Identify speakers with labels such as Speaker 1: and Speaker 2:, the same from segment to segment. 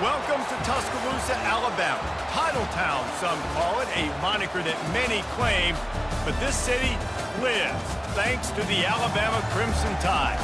Speaker 1: Welcome to Tuscaloosa, Alabama. Title Town, some call it, a moniker that many claim, but this city lives thanks to the Alabama Crimson Tide.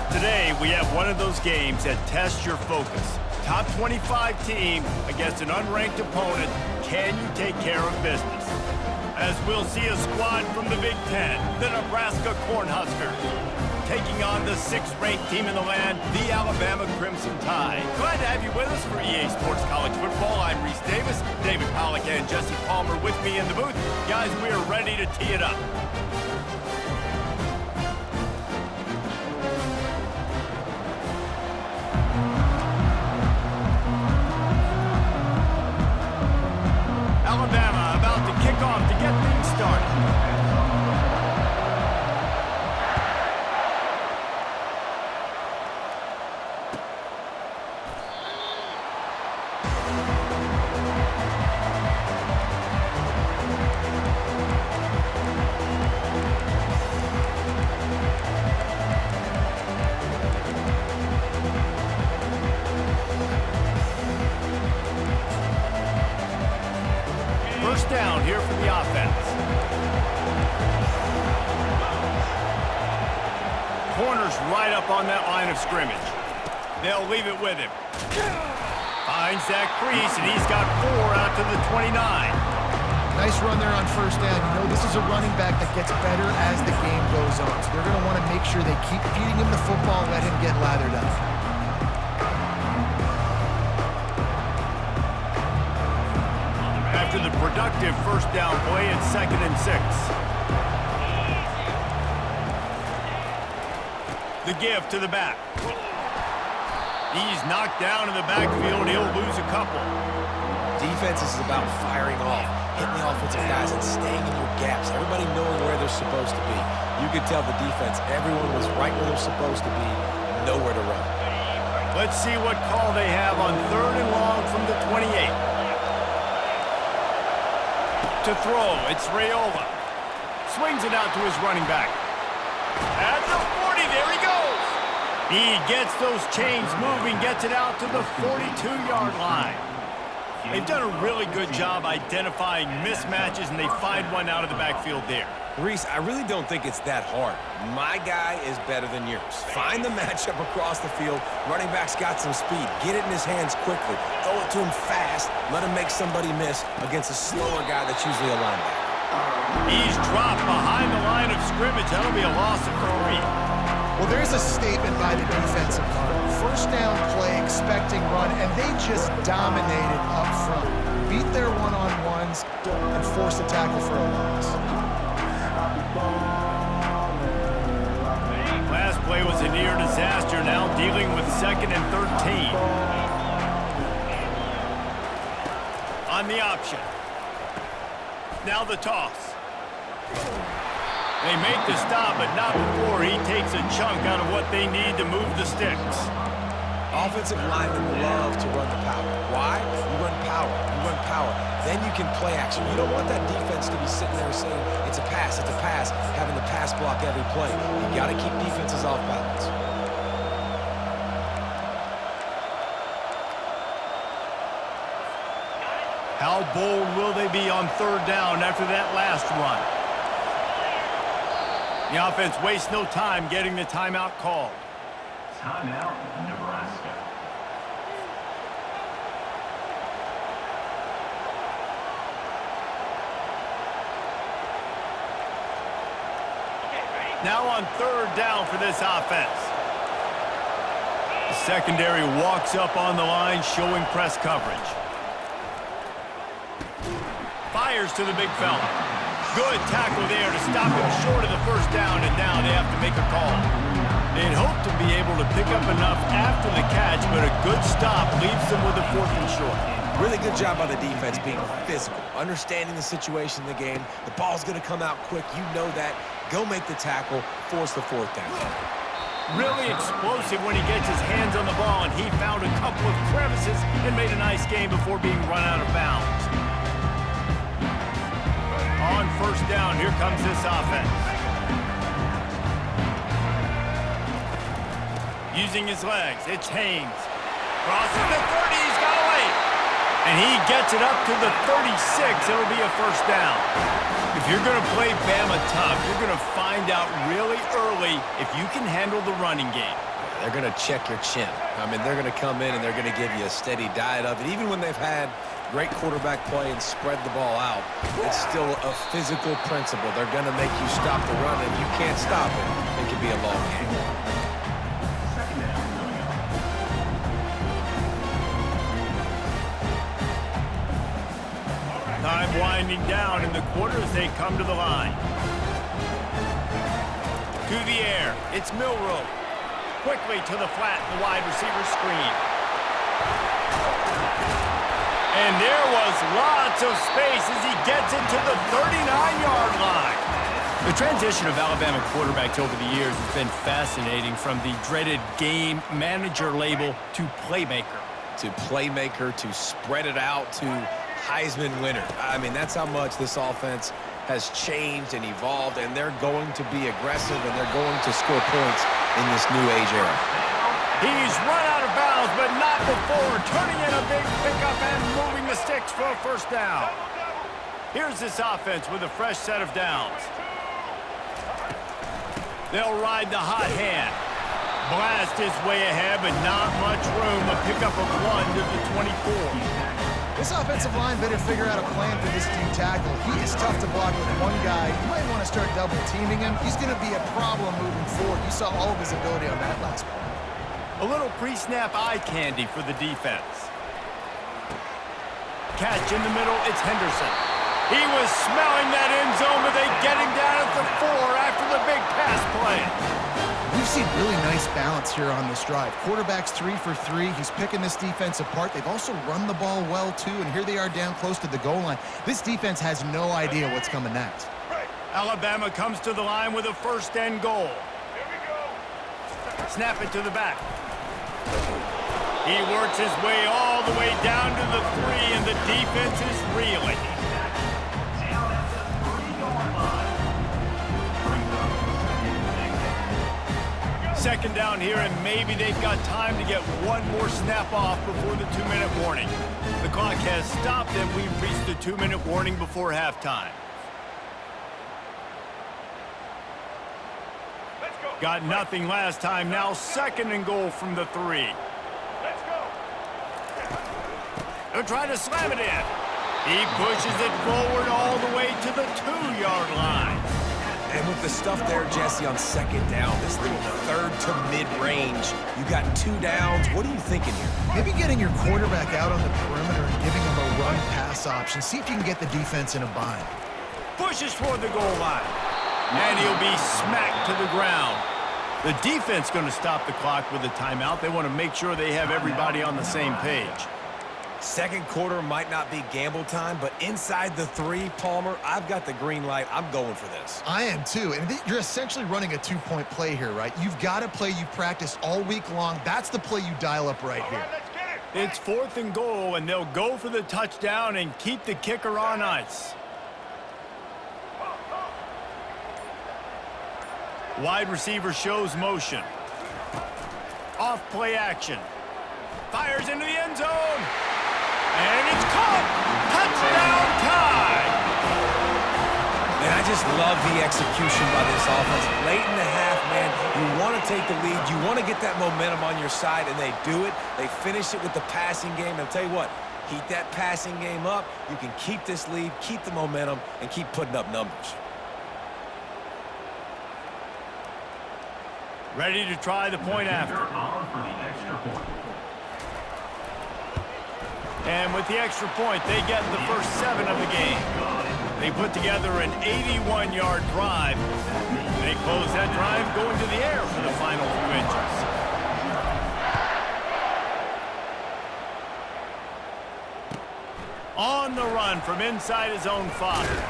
Speaker 1: Today, we have one of those games that tests your focus. Top 25 team against an unranked opponent. Can you take care of business? As we'll see a squad from the Big Ten, the Nebraska Cornhuskers, taking on the 6th-ranked team in the land, the Alabama Crimson Tide. Glad to have you with us for EA Sports College Football. I'm Reese Davis, David Pollack and Jesse Palmer with me in the booth. Guys, we are ready to tee it up. Alabama about to kick off to get things started. First down here for the offense. Corner's right up on that line of scrimmage. They'll leave it with him. Finds that crease, and he's got 4 out to the 29.
Speaker 2: Nice run there on first down. You know, this is a running back that gets better as the game goes on. So they're going to want to make sure they keep feeding him the football, let him get lathered up.
Speaker 1: After the productive first down play, it's 2nd and 6. The give to the back. He's knocked down in the backfield. He'll lose a couple.
Speaker 3: Defense is about firing off, hitting the offensive guys, and staying in your gaps. Everybody knowing where they're supposed to be. You could tell the defense, everyone was right where they're supposed to be, nowhere to run.
Speaker 1: Let's see what call they have on 3rd and long from the 28. To throw, it's Raiola. Swings it out to his running back. At the 40, there he goes. He gets those chains moving, gets it out to the 42-yard line. They've done a really good job identifying mismatches, and they find one out of the backfield there.
Speaker 3: Reese, I really don't think it's that hard. My guy is better than yours. Find the matchup across the field. Running back's got some speed. Get it in his hands quickly. Throw it to him fast. Let him make somebody miss against a slower guy that's usually a linebacker.
Speaker 1: He's dropped behind the line of scrimmage. That'll be a loss of 3.
Speaker 2: Well, there's a statement by the defensive line. First down play, expecting run, and they just dominated up front. Beat their one-on-ones and forced a tackle for a loss.
Speaker 1: Last play was a near disaster, now dealing with 2nd and 13. On the option. Now the toss. They make the stop, but not before he takes a chunk out of what they need to move the sticks.
Speaker 3: Offensive linemen love to run the power. Why? You run power. You run power. Then you can play action. You don't want that defense to be sitting there saying, it's a pass, having to pass block every play. You got to keep defenses off balance.
Speaker 1: How bold will they be on 3rd down after that last run? The offense wastes no time getting the timeout called.
Speaker 4: Timeout, Nebraska.
Speaker 1: Now on 3rd down for this offense. The secondary walks up on the line, showing press coverage. Fires to the big fella. Good tackle there to stop him short of the first down, and now they have to make a call. They'd hope to be able to pick up enough after the catch, but a good stop leaves them with a 4th and short.
Speaker 3: Really good job by the defense being physical, understanding the situation in the game. The ball's going to come out quick. You know that. Go make the tackle, force the 4th down.
Speaker 1: Really explosive when he gets his hands on the ball, and he found a couple of crevices and made a nice game before being run out of bounds. On 1st down, here comes this offense. Using his legs, it's Haynes. Crosses the 30, he's got And he gets it up to the 36. It'll be a first down. If you're going to play Bama tough, you're going to find out really early if you can handle the running game.
Speaker 3: They're going to check your chin. I mean, they're going to come in and they're going to give you a steady diet of it. Even when they've had great quarterback play and spread the ball out, it's still a physical principle. They're going to make you stop the run, and if you can't stop it, it can be a long game.
Speaker 1: Time winding down in the quarter as they come to the line. To the air, it's Milroe. Quickly to the flat, the wide receiver screen. And there was lots of space as he gets it to the 39-yard line. The transition of Alabama quarterbacks over the years has been fascinating, from the dreaded game manager label to playmaker.
Speaker 3: To playmaker, to spread it out, to Heisman winner. I mean, that's how much this offense has changed and evolved, and they're going to be aggressive, and they're going to score points in this new age era.
Speaker 1: He's run out of bounds, but not before turning in a big pickup and moving the sticks for a first down. Here's this offense with a fresh set of downs. They'll ride the hot hand. Blast his way ahead, but not much room. A pickup of 1 to the 24.
Speaker 2: This offensive line better figure out a plan for this D tackle. He is tough to block with one guy. You might want to start double teaming him. He's going to be a problem moving forward. You saw all of his ability on that last play.
Speaker 1: A little pre-snap eye candy for the defense. Catch in the middle, it's Henderson. He was smelling that end zone, but they get him down at the 4 after the big pass play.
Speaker 2: We've seen really nice balance here on this drive. Quarterback's 3 for 3. He's picking this defense apart. They've also run the ball well, too, and here they are down close to the goal line. This defense has no idea what's coming next.
Speaker 1: Alabama comes to the line with a first and goal. Snap it to the back. He works his way all the way down to the 3, and the defense is reeling. Second down here, and maybe they've got time to get one more snap off before the 2-minute warning. The clock has stopped, and we've reached the 2-minute warning before halftime. Got nothing last time. Now second and goal from the 3. They'll try to slam it in. He pushes it forward all the way to the 2-yard line.
Speaker 3: And with the stuff there, Jesse, on second down, this little third to mid-range, you got 2 downs. What are you thinking here?
Speaker 2: Maybe getting your quarterback out on the perimeter and giving him a run-pass option. See if you can get the defense in a bind.
Speaker 1: Pushes toward the goal line. And he'll be smacked to the ground. The defense going to stop the clock with a timeout. They want to make sure they have everybody on the same page.
Speaker 3: Second quarter might not be gamble time, but inside the 3, Palmer, I've got the green light. I'm going for this.
Speaker 2: I am too, and you're essentially running a 2-point play here, right? You've got a play you've practiced all week long. That's the play you dial up right here.
Speaker 1: It's 4th and goal, and they'll go for the touchdown and keep the kicker on ice. Wide receiver shows motion. Off play action. Fires into the end zone. And it's caught! Touchdown time!
Speaker 3: And I just love the execution by this offense. Late in the half, man, you want to take the lead. You want to get that momentum on your side, and they do it. They finish it with the passing game. And I'll tell you what, keep that passing game up. You can keep this lead, keep the momentum, and keep putting up numbers.
Speaker 1: Ready to try the point after. And with the extra point, they get the first 7 of the game. They put together an 81-yard drive. They close that drive going to the air for the final few inches. On the run from inside his own 5.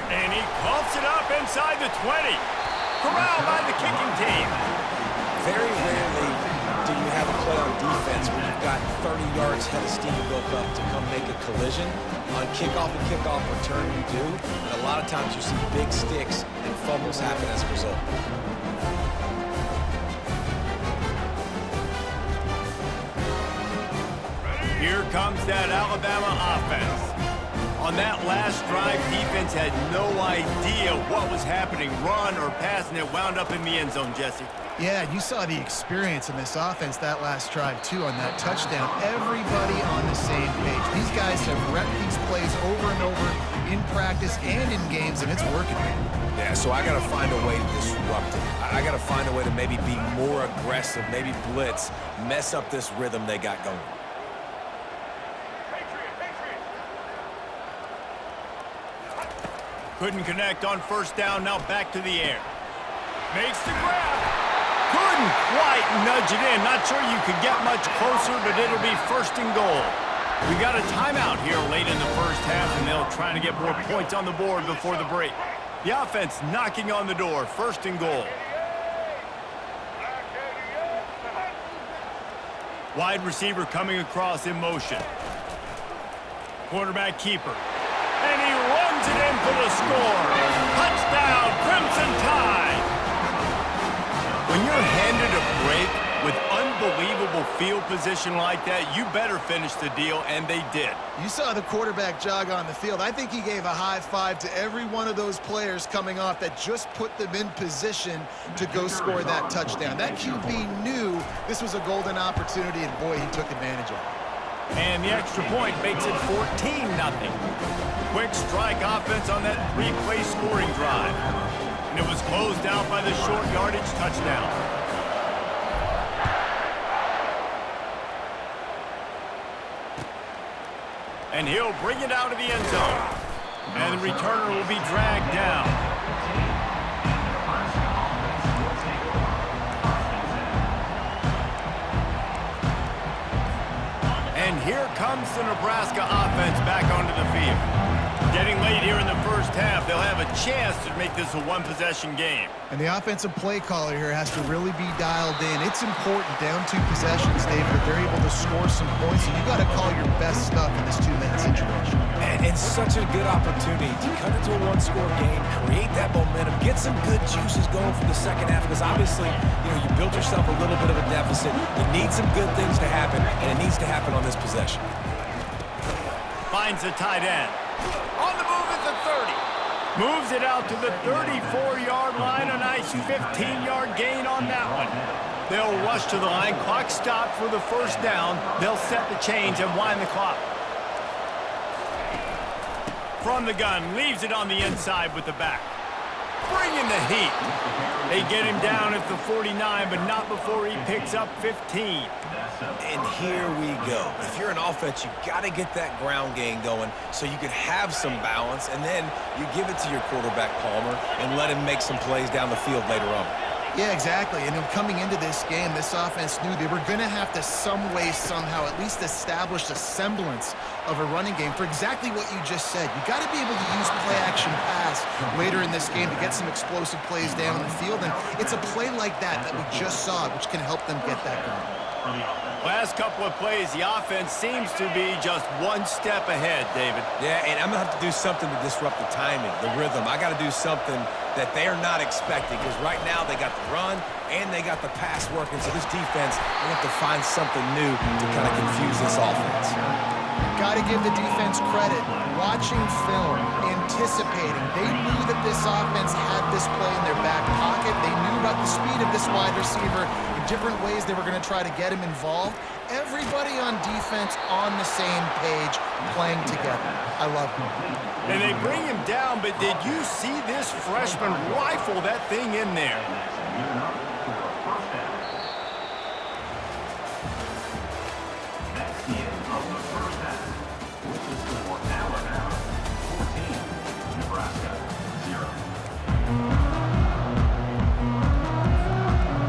Speaker 1: And he coughs it up inside the 20. Corralled by the kicking team.
Speaker 3: Very rarely do you have a play on defense where you've got 30 yards head of steam built up to come make a collision. On kickoff and kickoff return, you do. And a lot of times you see big sticks and fumbles happen as a result.
Speaker 1: Here comes that Alabama offense. On that last drive, defense had no idea what was happening, run or pass, and it wound up in the end zone, Jesse.
Speaker 2: Yeah, you saw the experience in this offense that last drive, too, on that touchdown. Everybody on the same page. These guys have repped these plays over and over in practice and in games, and it's working.
Speaker 3: Yeah, so I got to find a way to disrupt it. I got to find a way to maybe be more aggressive, maybe blitz, mess up this rhythm they got going.
Speaker 1: Couldn't connect on first down, now back to the air. Makes the grab. Couldn't quite nudge it in. Not sure you could get much closer, but it'll be first and goal. We got a timeout here late in the first half, and they'll try to get more points on the board before the break. The offense knocking on the door, first and goal. Wide receiver coming across in motion. Quarterback keeper. And he runs it in for the score. Touchdown, Crimson Tide. When you're handed a break with unbelievable field position like that, you better finish the deal, and they did.
Speaker 2: You saw the quarterback jog on the field. I think he gave a high five to every one of those players coming off that just put them in position to go score that touchdown. That QB knew this was a golden opportunity, and boy, he took advantage of it.
Speaker 1: And the extra point makes it 14-0. Quick strike offense on that three-play scoring drive. And it was closed out by the short yardage touchdown. And he'll bring it out of the end zone. And the returner will be dragged down. And here comes the Nebraska offense back onto the field. Getting late here in the first half, they'll have a chance to make this a one-possession game.
Speaker 2: And the offensive play caller here has to really be dialed in. It's important, down 2 possessions, David, if they're able to score some points. So you got to call your best stuff in this 2-minute situation.
Speaker 3: And it's such a good opportunity to cut into a one-score game, create that momentum, get some good juices going for the second half, because obviously, you built yourself a little bit of a deficit. You need some good things to happen, and it needs to happen on this possession.
Speaker 1: Finds the tight end. On the move at the 30. Moves it out to the 34-yard line. A nice 15-yard gain on that one. They'll rush to the line. Clock stopped for the first down. They'll set the change and wind the clock. From the gun, leaves it on the inside with the back. Bringing the heat. They get him down at the 49, but not before he picks up 15.
Speaker 3: And here we go. If you're an offense, you got to get that ground game going so you can have some balance, and then you give it to your quarterback, Palmer, and let him make some plays down the field later on.
Speaker 2: Yeah, exactly. And coming into this game, this offense knew they were going to have to some way, somehow, at least establish a semblance of a running game for exactly what you just said. You got to be able to use play-action pass later in this game to get some explosive plays down the field. And it's a play like that we just saw, which can help them get that going.
Speaker 1: Last couple of plays, the offense seems to be just one step ahead, David.
Speaker 3: Yeah, and I'm going to have to do something to disrupt the timing, the rhythm. I got to do something that they're not expecting, because right now they got the run and they got the pass working. So this defense, they have to find something new to kind of confuse this offense.
Speaker 2: Got to give the defense credit. Watching film, anticipating. They knew that this offense had this play in their back pocket. They knew about the speed of this wide receiver, the different ways they were going to try to get him involved. Everybody on defense on the same page, playing together. I love it.
Speaker 1: And they bring him down, but did you see this freshman rifle that thing in there?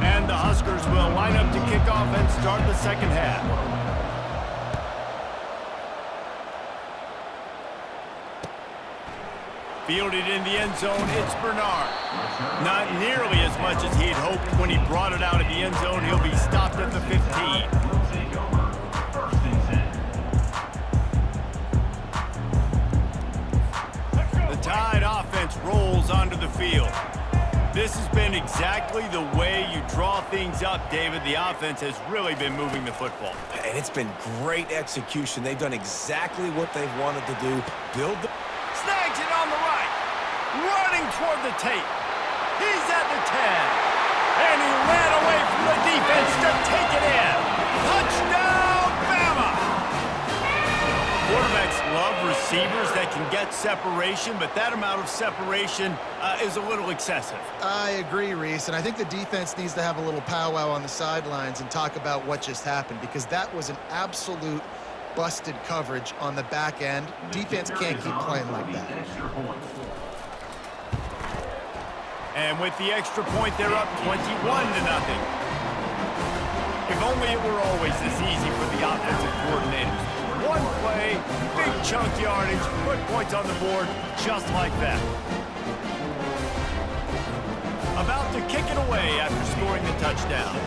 Speaker 1: And the Huskers will line up to kick off and start the second half. Fielded in the end zone, it's Bernard. Not nearly as much as he had hoped when he brought it out of the end zone. He'll be stopped at the 15. The Tide offense rolls onto the field. This has been exactly the way you draw things up, David. The offense has really been moving the football.
Speaker 3: And it's been great execution. They've done exactly what they've wanted to do. Build the...
Speaker 1: Snags it on the right. Running toward the tape. He's at the 10. And he ran away from the defense to take it in. Touchdown, Bama! Quarterbacks love receivers that can get separation, but that amount of separation is a little excessive.
Speaker 2: I agree, Reese, and I think the defense needs to have a little powwow on the sidelines and talk about what just happened, because that was an absolute busted coverage on the back end. Defense can't keep playing like that.
Speaker 1: And with the extra point, they're up 21-0. If only it were always this easy for the offensive coordinators. One play, big chunk yardage, put points on the board just like that. About to kick it away after scoring the touchdown.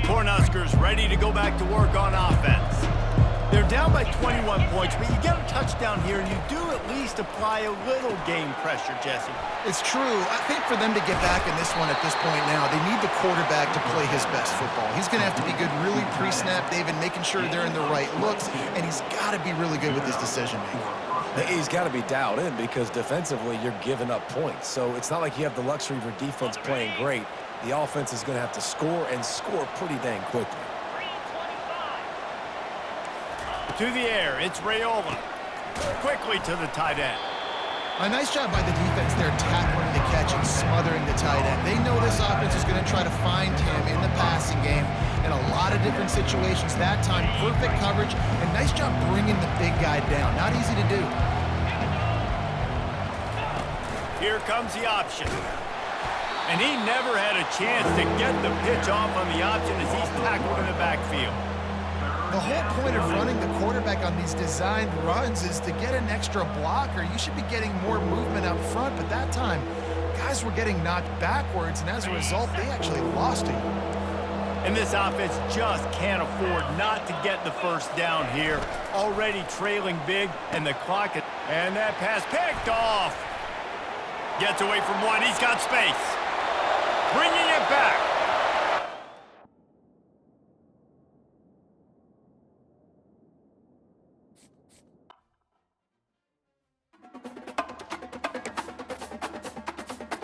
Speaker 1: Cornhuskers ready to go back to work on offense. They're down by 21 points, but you get a touchdown here, and you do at least apply a little game pressure, Jesse.
Speaker 2: It's true. I think for them to get back in this one at this point now, they need the quarterback to play his best football. He's going to have to be good really pre-snap, David, making sure they're in the right looks, and he's got to be really good with his decision-making.
Speaker 3: He's got to be dialed in because defensively you're giving up points. So it's not like you have the luxury of your defense playing great. The offense is going to have to score and score pretty dang quickly.
Speaker 1: To the air, it's Raiola. Quickly to the tight end.
Speaker 2: A nice job by the defense there, tackling the catch and smothering the tight end. They know this offense is going to try to find him in the passing game in a lot of different situations. That time, perfect coverage, and nice job bringing the big guy down. Not easy to do.
Speaker 1: Here comes the option. And he never had a chance to get the pitch off on the option as he's tackled in the backfield.
Speaker 2: The whole point of running the quarterback on these designed runs is to get an extra blocker. You should be getting more movement up front, but that time, guys were getting knocked backwards, and as a result, they actually lost it.
Speaker 1: And this offense just can't afford not to get the first down here. Already trailing big, and the clock is... And that pass picked off. Gets away from one. He's got space. Bringing it back.